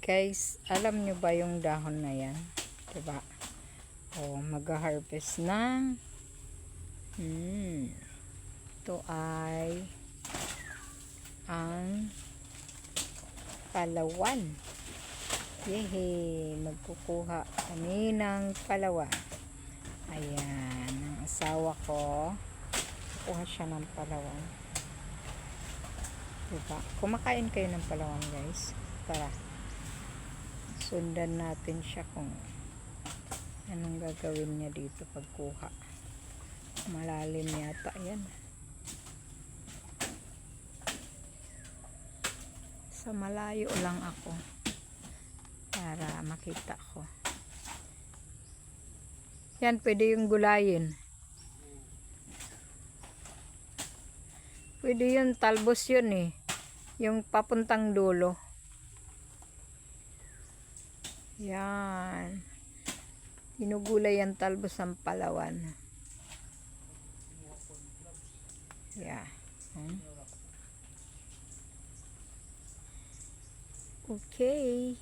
Guys, alam nyo ba yung dahon na yan? Diba? O, mag-harvest ng ito ay ang palawan. Yehey! Magkukuha kami ng palawan. Ayan, ang asawa ko kuha siya ng palawan. Diba? Kumakain kayo ng palawan, guys. Tara. Sundan natin siya kung anong gagawin niya dito pagkuha. Malalim yata yan. Sa malayo lang ako para makita ko. Yan, pwede yung gulayin. Pwede yun, talbos yun eh. Yung papuntang dulo. Yan. Tinugulay ang talbos ng palawan. Yeah. Okay.